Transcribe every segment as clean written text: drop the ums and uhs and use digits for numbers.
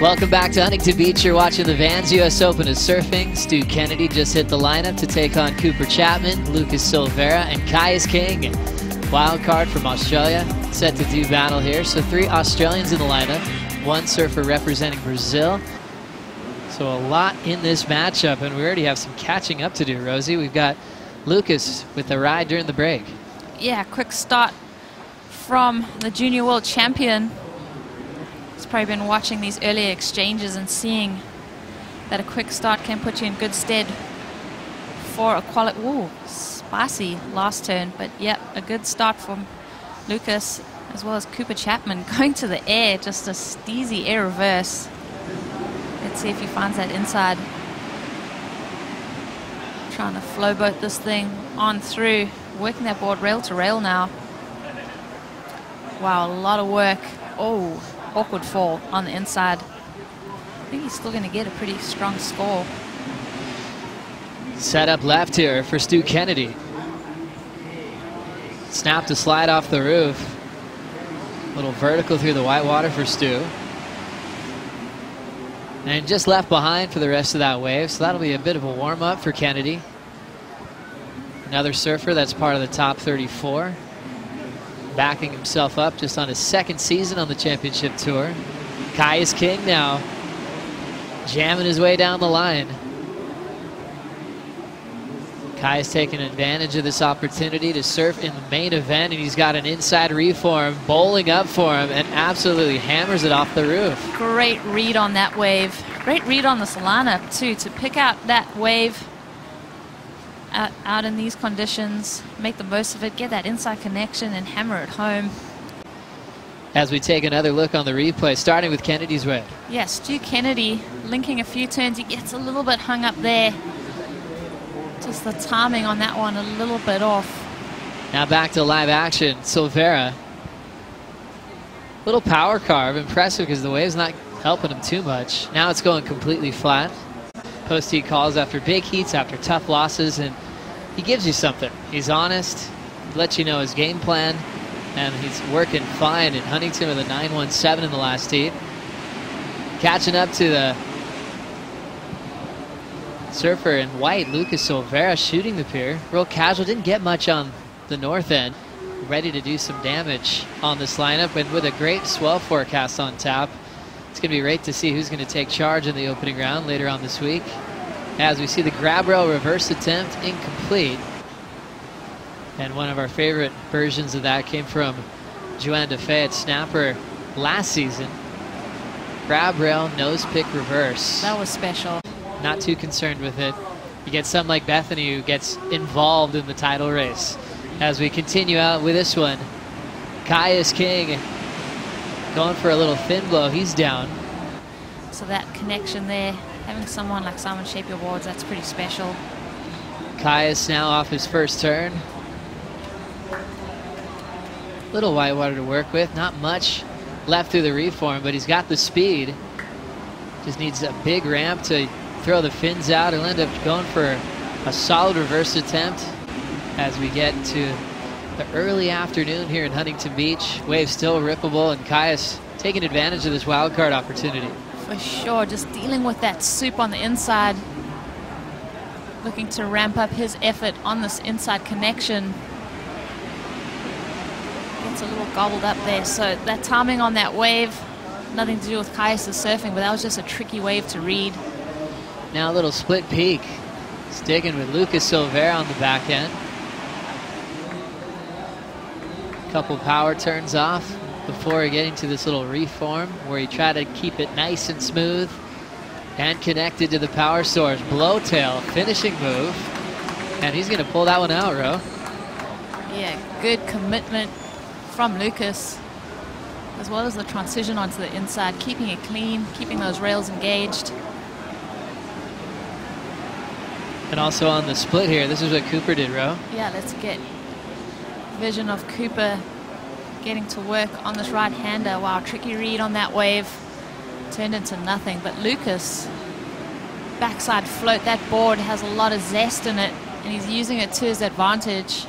Welcome back to Huntington Beach. You're watching the Vans US Open of Surfing. Stu Kennedy just hit the lineup to take on Cooper Chapman, Lucas Silveira, and Kyuss King. Wild card from Australia set to do battle here. So 3 Australians in the lineup, 1 surfer representing Brazil. So a lot in this matchup, and we already have some catching up to do, Rosie. We've got Lucas with the ride during the break. Yeah, quick start from the junior world champion. He's probably been watching these earlier exchanges and seeing that a quick start can put you in good stead for a quality. Ooh, spicy last turn, but yep, a good start from Lucas as well as Cooper Chapman going to the air, just a steezy air reverse. Let's see if he finds that inside. Trying to flow boat this thing on through, working that board rail to rail now. Wow, a lot of work. Oh, awkward fall on the inside. I think he's still going to get a pretty strong score. Set up left here for Stu Kennedy. Snap to slide off the roof. Little vertical through the white water for Stu. And just left behind for the rest of that wave, so that'll be a bit of a warm-up for Kennedy. Another surfer that's part of the top 34. Backing himself up just on his 2nd season on the championship tour. Kyuss King now jamming his way down the line. Kyuss taking advantage of this opportunity to surf in the main event, and he's got an inside reform bowling up for him and absolutely hammers it off the roof. Great read on that wave. Great read on the Solana too, to pick out that wave out in these conditions, make the most of it, get that inside connection and hammer it home. As we take another look on the replay, starting with Kennedy's wave. Yes, Stu Kennedy linking a few turns. He gets a little bit hung up there. Just the timing on that one a little bit off. Now back to live action. Silveira. Little power carve. Impressive because the wave's not helping him too much. Now it's going completely flat. Post-heat calls after big heats, after tough losses, and he gives you something. He's honest, he lets you know his game plan, and he's working fine in Huntington with a 9.17 in the last heat. Catching up to the surfer in white, Lucas Silveira, shooting the pier. Real casual, didn't get much on the north end. Ready to do some damage on this lineup, and with a great swell forecast on tap, it's going to be great to see who's going to take charge in the opening round later on this week. As we see the grab rail reverse attempt incomplete. And one of our favorite versions of that came from Joanne DeFay at Snapper last season. Grab rail, nose pick reverse. That was special. Not too concerned with it. You get some like Bethany who gets involved in the title race. As we continue out with this one, Kyuss King going for a little thin blow. He's down. So that connection there, having someone like Simon shape your boards, that's pretty special. Kyuss now off his first turn. Little white water to work with. Not much left through the reform, but he's got the speed. Just needs a big ramp to throw the fins out. He'll end up going for a solid reverse attempt as we get to the early afternoon here in Huntington Beach. Wave still rippable, and Kyuss taking advantage of this wild card opportunity. For sure, just dealing with that soup on the inside. Looking to ramp up his effort on this inside connection. Gets a little gobbled up there, so that timing on that wave, nothing to do with Kyuss' surfing, but that was just a tricky wave to read. Now a little split peak. Sticking with Lucas Silveira on the back end. Couple power turns off before getting to this little reform where you try to keep it nice and smooth and connected to the power source. Blowtail finishing move, and he's going to pull that one out, Ro. Yeah, good commitment from Lucas, as well as the transition onto the inside, keeping it clean, keeping those rails engaged. And also on the split here, this is what Cooper did, Ro. Yeah, let's get vision of Cooper getting to work on this right-hander. Wow, tricky read on that wave. Turned into nothing, but Lucas, backside float, that board has a lot of zest in it, and he's using it to his advantage.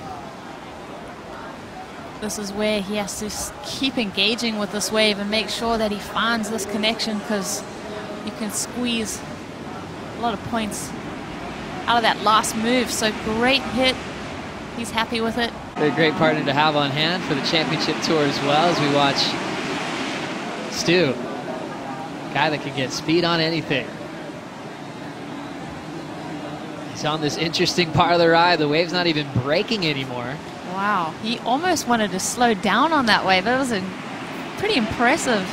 This is where he has to keep engaging with this wave and make sure that he finds this connection, because you can squeeze a lot of points out of that last move. So great hit. He's happy with it. A great partner to have on hand for the championship tour as well, as we watch Stu, guy that can get speed on anything. He's on this interesting part of the ride. The wave's not even breaking anymore. Wow, he almost wanted to slow down on that wave. That was pretty impressive.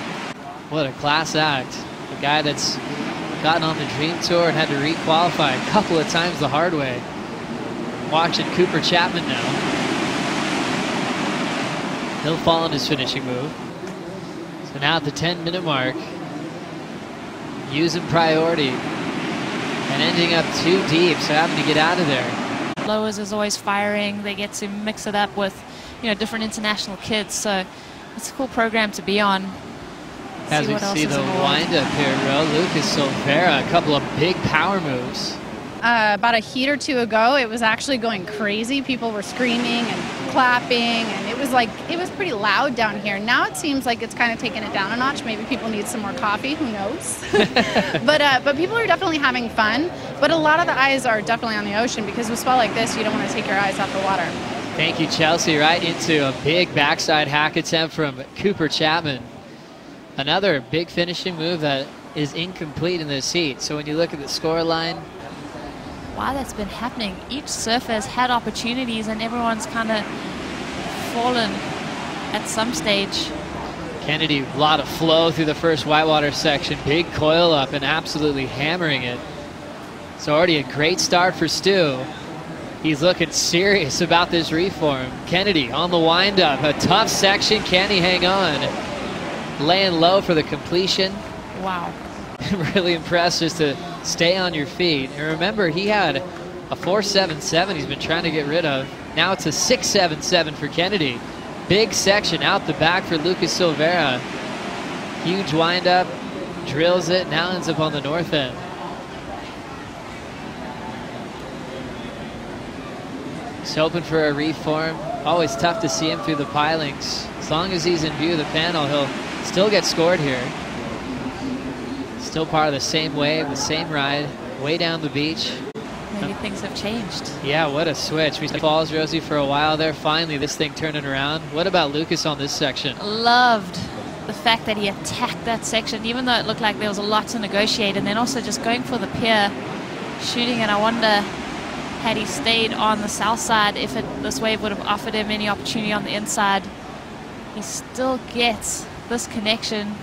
What a class act. The guy that's gotten on the Dream Tour and had to re-qualify a couple of times the hard way. Watching Cooper Chapman now. He'll fall on his finishing move. So now at the 10-minute mark, using priority and ending up too deep, so having to get out of there. Lowers is always firing. They get to mix it up with, different international kids. So it's a cool program to be on. As we see the wind-up here, Lucas Silveira, a couple of big power moves. About a heat or two ago, it was actually going crazy. People were screaming and clapping, and it was pretty loud down here. Now it seems like it's kind of taken it down a notch. Maybe people need some more coffee, who knows? But people are definitely having fun. But a lot of the eyes are definitely on the ocean, because with a spell like this, you don't want to take your eyes off the water. Thank you, Chelsea. Right into a big backside hack attempt from Cooper Chapman. Another big finishing move that is incomplete in this heat. So when you look at the score line, while that's been happening, each surfer has had opportunities and everyone's kind of fallen at some stage. Kennedy, a lot of flow through the first whitewater section. Big coil up and absolutely hammering it. It's already a great start for Stu. He's looking serious about this reform. Kennedy on the windup, a tough section. Can he hang on? Laying low for the completion. Wow. Really impressed just to stay on your feet. And remember, he had a 4.77 he's been trying to get rid of. Now it's a 6.77 for Kennedy. Big section out the back for Lucas Silveira. Huge windup, drills it, now ends up on the north end. He's hoping for a reform. Always tough to see him through the pilings. As long as he's in view of the panel, he'll still get scored here. Still part of the same wave, the same ride, way down the beach. Maybe things have changed. Yeah, what a switch. We falls Rosie for a while there. Finally, this thing turning around. What about Lucas on this section? Loved the fact that he attacked that section, even though it looked like there was a lot to negotiate, and then also just going for the pier, shooting it. I wonder, had he stayed on the south side, if this wave would have offered him any opportunity on the inside. He still gets this connection,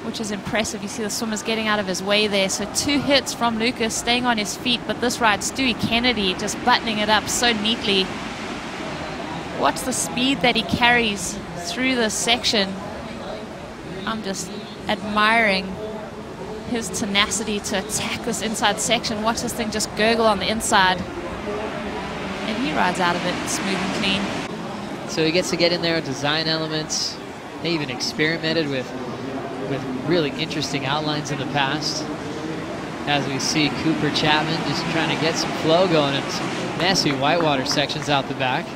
which is impressive. You see the swimmers getting out of his way there. So 2 hits from Lucas, staying on his feet, but this ride, Stewie Kennedy just buttoning it up so neatly. Watch the speed that he carries through this section. I'm just admiring his tenacity to attack this inside section. Watch this thing just gurgle on the inside. And he rides out of it smooth and clean. So he gets to get in there with design elements. They even experimented with really interesting outlines in the past. As we see Cooper Chapman just trying to get some flow going in some messy whitewater sections out the back.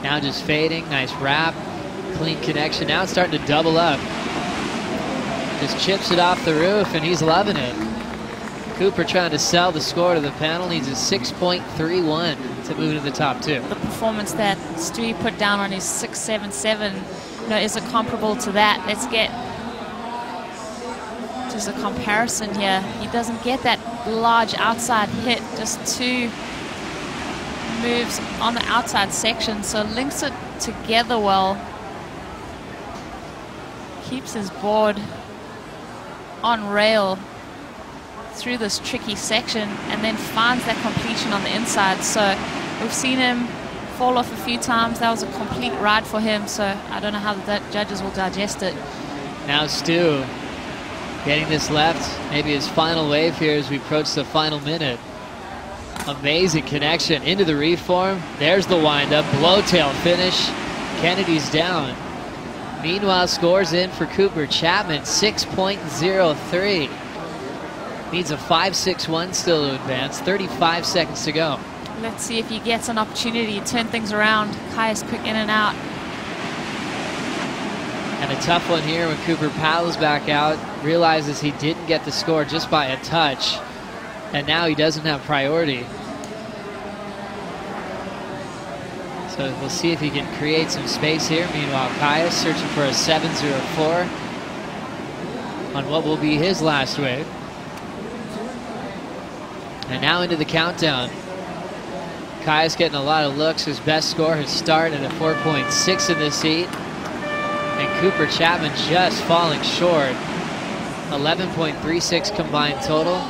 Now just fading, nice wrap, clean connection. Now it's starting to double up. Just chips it off the roof and he's loving it. Cooper trying to sell the score to the panel, needs a 6.31 to move to the top 2. The performance that Stewie put down on his 6.77, is a comparable to that. Let's get just a comparison here. He doesn't get that large outside hit, just 2 moves on the outside section, so links it together well. Keeps his board on rail through this tricky section and then finds that completion on the inside. So we've seen him fall off a few times. That was a complete ride for him, so I don't know how the judges will digest it. Now Stu getting this left, maybe his final wave here as we approach the final minute. Amazing connection into the reform. There's the windup, blowtail finish. Kennedy's down. Meanwhile, scores in for Cooper Chapman, 6.03. Needs a 5.61 still to advance, 35 seconds to go. Let's see if he gets an opportunity to turn things around. Kyuss quick in and out. And a tough one here when Cooper paddles back out, realizes he didn't get the score just by a touch, and now he doesn't have priority. So we'll see if he can create some space here. Meanwhile, Kyuss searching for a 7.04 on what will be his last wave. And now into the countdown. Kyuss getting a lot of looks. His best score has started at a 4.6 in this heat. And Cooper Chapman just falling short. 11.36 combined total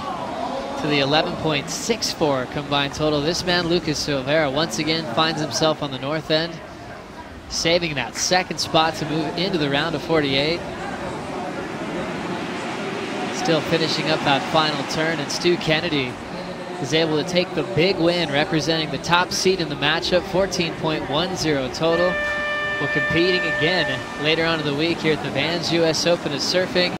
to the 11.64 combined total. This man, Lucas Silveira, once again finds himself on the north end, saving that second spot to move into the round of 48. Still finishing up that final turn, and Stu Kennedy is able to take the big win, representing the top seed in the matchup, 14.10 total. We're competing again later on in the week here at the Vans US Open of Surfing.